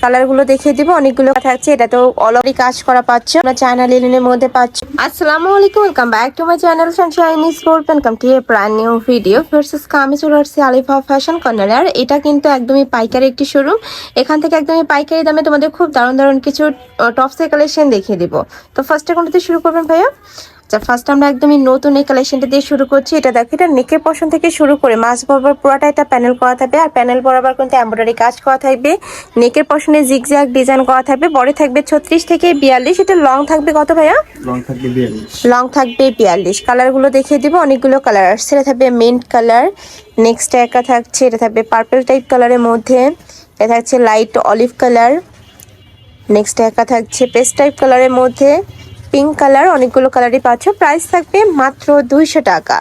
কালারগুলো দেখিয়ে দিব, অনেকগুলো থাকছে। এটা তো অলরেডি কাজ করা পাচ্ছ, আমরা চায়না লিনেনের মধ্যে পাচ্ছ। আসসালামু আলাইকুম, welcome back to my channel Sunshine sport. Welcome to A brand new video versus আমি চলে আসছি আলিফা ফ্যাশন কর্নার। এটা কিন্তু একদমই পাইকারি একটি শোরুম। এখান থেকে একদমই পাইকারি দামে তোমাদের খুব দারুণ দারুণ কিছু টপসের কালেকশন দেখিয়ে দিব। তো ফার্স্টে কোনটাতে শুরু করবেন ভাইয়া? ফার্স্ট আমরা একদমই নতুন এই কালেকশনটা দিয়ে শুরু করছি। এটা দেখো, এটা নেকের পশন থেকে শুরু করে মাছ বরাবর পুরোটা এটা প্যানেল করা থাকবে, আর প্যানেল বরাবর কিন্তু এমব্রয়ডারি কাজ করা থাকবে। নেকের পশনে জিগজ্যাগ ডিজাইন করা থাকবে। বডি থাকবে 36 থেকে 42। এটা লং থাকবে কত ভাইয়া? লং থাকবে 42। লং থাকবে 42। কালারগুলো দেখিয়ে দিব, অনেকগুলো কালার আসছে। এটা থাকবে মিন্ট কালার, নেক্সট একা থাকছে এটা থাকবে পার্পল টাইপ কালারের মধ্যে, এটা থাকছে লাইট অলিভ কালার, নেক্সট একা থাকছে পেস্ট টাইপ কালারের মধ্যে, পিঙ্ক কালার, অনেকগুলো কালারই পাচ্ছ। প্রাইস থাকবে মাত্র 200 টাকা।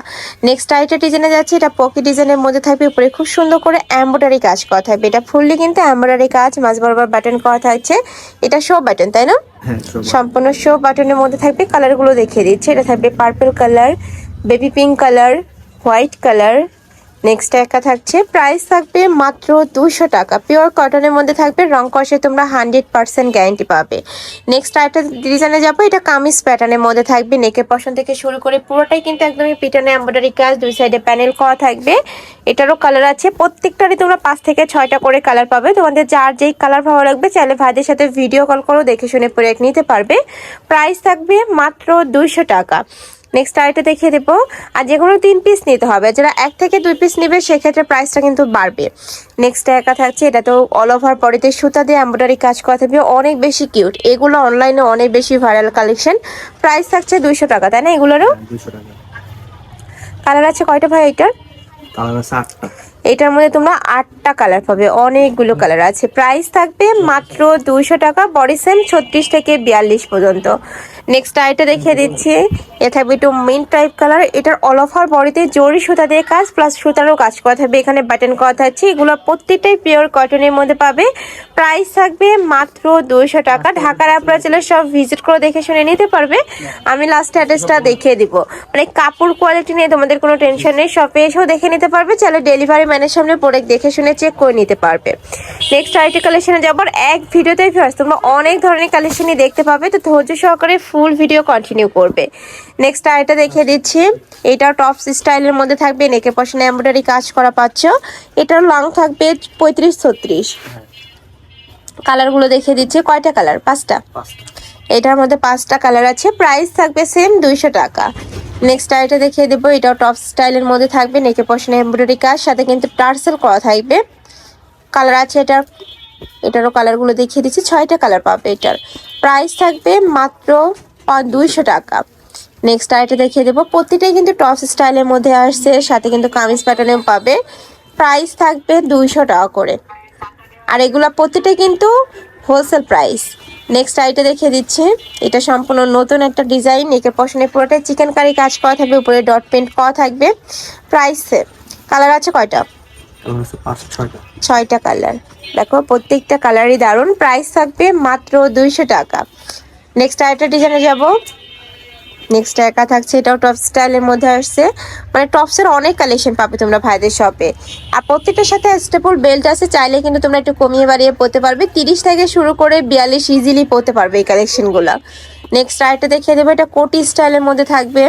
নেক্সট আইটা ডিজাইনে যাচ্ছে, এটা পকেট ডিজাইনের মধ্যে থাকবে, উপরে খুব সুন্দর করে এমব্রয়ডারি কাজ করা থাকবে। এটা ফুললি কিন্তু এমব্রয়ডারি কাজ, মাঝ বরাবর বাটন করা থাকছে। এটা শো বাটন তাই না? সম্পূর্ণ শো বাটনের মধ্যে থাকবে। কালারগুলো দেখিয়ে দিচ্ছে, এটা থাকবে purple colour, baby pink colour, white colour, next একা থাকছে। প্রাইস থাকবে মাত্র 200 টাকা। পিওর কটনের মধ্যে থাকবে, রং কষে তোমরা 100% গ্যারান্টি পাবে। নেক্সট আরেকটা ডিজাইনে যাবো, এটা কামিজ প্যাটার্নের মধ্যে থাকবে। নেকের পশন থেকে শুরু করে পুরোটাই কিন্তু একদমই পিটানে এমব্রয়ডারি কাজ, দুই সাইডে প্যানেল করা থাকবে। এটারও কালার আছে, প্রত্যেকটারই তোমরা 5 থেকে 6টা করে কালার পাবে। তোমাদের যার যেই কালার ভালো লাগবে চাইলে ভাইদের সাথে ভিডিও কল করো, দেখে শুনে প্রোডাক্ট নিতে পারবে। প্রাইস থাকবে মাত্র 200 টাকা। নেক্সট আরেকটা দেখিয়ে দেবো, আর যে কোনো 3 পিস নিতে হবে। যারা 1 থেকে 2 পিস নেবে সেক্ষেত্রে প্রাইসটা কিন্তু বাড়বে। নেক্সট একা থাকছে, এটা তো অল ওভার বডিতে সুতা দিয়ে এমব্রয়ডারি কাজ করা থাকবে, অনেক বেশি কিউট। এগুলো অনলাইনে অনেক বেশি ভাইরাল কালেকশন। প্রাইস থাকছে 200 টাকা, তাই না? এগুলোরও 200 টাকা। কালার আছে কয়টা ভাই এটার? কালার আছে 8টা। এটার মধ্যে তোমরা 8টা কালার পাবে, অনেকগুলো কালার আছে। প্রাইস থাকবে মাত্র 200 টাকা। বডি সেম 36 থেকে 42 পর্যন্ত। নেক্সট আইটা দেখিয়ে দিচ্ছি, এ থাকবে একটু মিন্ট টাইপ কালার। এটার অল ওভার বডিতে জরি সুতা দিয়ে কাজ, প্লাস সুতারও কাজ করা থাকবে, এখানে বাটন করা থাকছে। এগুলো প্রত্যেকটাই পিওর কটনের মধ্যে পাবে। প্রাইস থাকবে মাত্র 200 টাকা। ঢাকার আপনারা চলে সব ভিজিট করে দেখে শুনে নিতে পারবে। আমি লাস্ট অ্যাড্রেসটা দেখিয়ে দিব। মানে কাপড় কোয়ালিটি নিয়ে তোমাদের কোনো টেনশন নেই, শপে এসেও দেখে নিতে পারবে, চাইলে ডেলিভারি ম্যানের সামনে প্রোডাক্ট দেখে শুনে চেক করে নিতে পারবে। নেক্সট আইটি কালেকশনে যাবার এক ভিডিওতেই ভিউয়ার্স তোমরা অনেক ধরনের কালেকশনই দেখতে পাবে, তো ধৈর্য সহকারে ফুল ভিডিও কন্টিনিউ করবে। নেক্সট আইটা দেখিয়ে দিচ্ছি, এটা টপস স্টাইলের মধ্যে থাকবে, নেকে পশনে এমব্রয়ডারি কাজ করা পাচ্ছ। এটার লং থাকবে 35-36। কালারগুলো দেখিয়ে দিচ্ছি, কয়টা কালার? 5টা। এটার মধ্যে 5টা কালার আছে। প্রাইস থাকবে সেম 200 টাকা। নেক্সট আইটা দেখিয়ে দেবো, এটাও টপ স্টাইলের মধ্যে থাকবে, নেকে পশনে এমব্রয়ডারি কাজ, সাথে কিন্তু টার্সেল করা থাকবে। কালার আছে এটারও কালারগুলো দেখিয়ে দিচ্ছি, 6টা কালার পাবে। এটার প্রাইস থাকবে মাত্র 200 টাকা। নেক্সট আইটা দেখিয়ে দেবো, প্রতিটাই কিন্তু টপ স্টাইলের মধ্যে আসছে, সাথে কিন্তু কামিজ প্যাটার্নেও পাবে। প্রাইস থাকবে 200 টাকা করে, আর এগুলা প্রতিটাই কিন্তু হোলসেল প্রাইস। নেক্সট আইটা দেখিয়ে দিচ্ছি, এটা সম্পূর্ণ নতুন একটা ডিজাইন। নেকের পশনে পুরোটাই চিকেন কারি কাজ করা থাকবে, উপরে ডট পেন্ট করা থাকবে। প্রাইসে কালার আছে কয়টা? 6টা কালার। দেখো প্রত্যেকটা কালারই দারুণ। প্রাইস থাকবে মাত্র 200 টাকা। নেক্সট আইটা ডিজাইনে যাব। নেক্সট একা থাকছে, এটাও টপ স্টাইলের মধ্যে আসছে। মানে টপসের অনেক কালেকশন পাবে তোমরা ভাইদের শপে, আর প্রত্যেকটার সাথে স্টেপল বেল্ট আছে, চাইলে কিন্তু তোমরা একটু কমিয়ে বাড়িয়ে পরতে পারবে। 30 থেকে শুরু করে 42 ইজিলি পরতে পারবে এই কালেকশনগুলো। নেক্সট আইটা দেখিয়ে দেবো, এটা কোটি স্টাইলের মধ্যে থাকবে,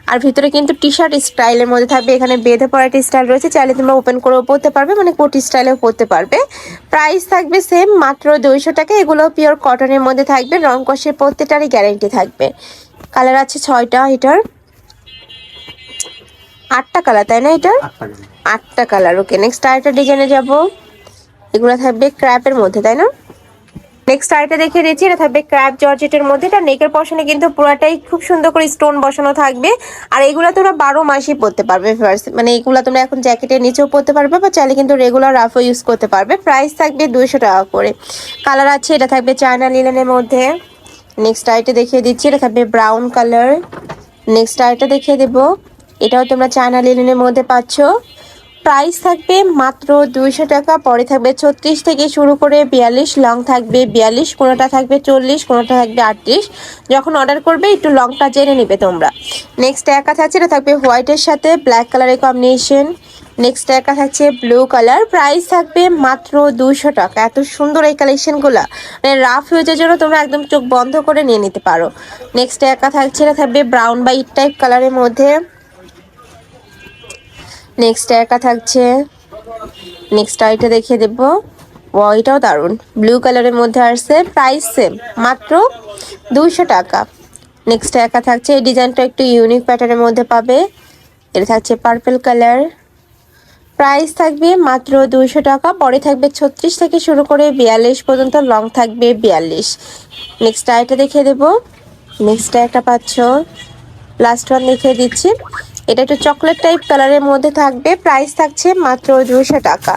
আর ভিতরে কিন্তু টি শার্ট স্টাইলের মধ্যে থাকবে। এখানে বেঁধে পড়া একটা স্টাইল রয়েছে, চাইলে তোমরা ওপেন করেও পরতে পারবে, মানে কোটি স্টাইলেও পরতে পারবে। প্রাইস থাকবে সেম মাত্র 200 টাকা। এগুলো পিওর কটনের মধ্যে থাকবে, রং কষের প্রত্যেকটারই গ্যারান্টি থাকবে। কালার আছে 6টা, এটার 8টা কালার, তাই না? এটার 8টা কালার। ওকে, নেক্সট আরেকটা ডিজাইনে যাব। এগুলো থাকবে ক্র্যাপের মধ্যে, তাই না? নেক্সট আরেকটা দেখিয়ে দিচ্ছি, এটা থাকবে ক্র্যাপ জর্জেটের মধ্যে। এটা নেকের পশনে কিন্তু পুরাটাই খুব সুন্দর করে স্টোন বসানো থাকবে, আর এগুলো তোমরা 12 মাসই পরতে পারবে। মানে এগুলো তোমরা এখন জ্যাকেটের নিচেও পরতে পারবে, বা চাইলে কিন্তু রেগুলার রাফও ইউজ করতে পারবে। প্রাইস থাকবে 200 টাকা করে। কালার আছে, এটা থাকবে চায়না লিনেনের মধ্যে। নেক্সট আইটা দেখিয়ে দিচ্ছি, এটা থাকবে ব্রাউন কালার। নেক্সট আইটা দেখিয়ে দেবো, এটাও তোমরা চায়না লিনেনের মধ্যে পাচ্ছ। প্রাইস থাকবে মাত্র 200 টাকা। পরে থাকবে 36 থেকে শুরু করে 42, লং থাকবে 42, কোনোটা থাকবে 40, কোনোটা থাকবে 38। যখন অর্ডার করবে একটু লংটা জেনে নিবে তোমরা। নেক্সট একা থাকছে, এটা থাকবে হোয়াইটের সাথে ব্ল্যাক কালারের কম্বিনেশন। নেক্সট একটা থাকছে ব্লু কালার, প্রাইস থাকবে মাত্র 200 টাকা। এত সুন্দর এই কালেকশনগুলো, মানে রাফ ইউজের জন্য তোমরা একদম চোখ বন্ধ করে নিয়ে নিতে পারো। নেক্সট একটা থাকছে, এটা থাকবে ব্রাউন বা ইট টাইপ কালারের মধ্যে। নেক্সট একটা থাকছে, নেক্সট আইটা দেখিয়ে দেবো। এটাও দারুন, ব্লু কালারের মধ্যে আসছে, প্রাইস সেম মাত্র 200 টাকা। নেক্সট একা থাকছে, এই ডিজাইনটা একটু ইউনিক প্যাটার্নের মধ্যে পাবে। এটা থাকছে পার্পল কালার, প্রাইস থাকবে মাত্র 200 টাকা। পরে থাকবে 36 থেকে শুরু করে 42 পর্যন্ত, লং থাকবে 42। নেক্সট আইটা দেখিয়ে দেবো। নেক্সট একটা পাচ্ছ, লাস্ট ওয়ান দেখিয়ে দিচ্ছি। এটা একটু চকলেট টাইপ কালারের মধ্যে থাকবে, প্রাইস থাকছে মাত্র 200 টাকা।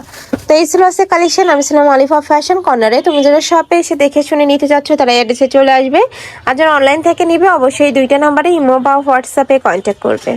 তো এই ছিল আছে কালেকশন। আমি ছিলাম আলিফা ফ্যাশন কর্নারে। তুমি যারা শপে এসে দেখে শুনে নিতে চাচ্ছ তারা অ্যাড্রেসে চলে আসবে, আর যারা অনলাইন থেকে নিবে অবশ্যই 2টা নাম্বারে ইমো বা হোয়াটসঅ্যাপে কন্ট্যাক্ট করবে।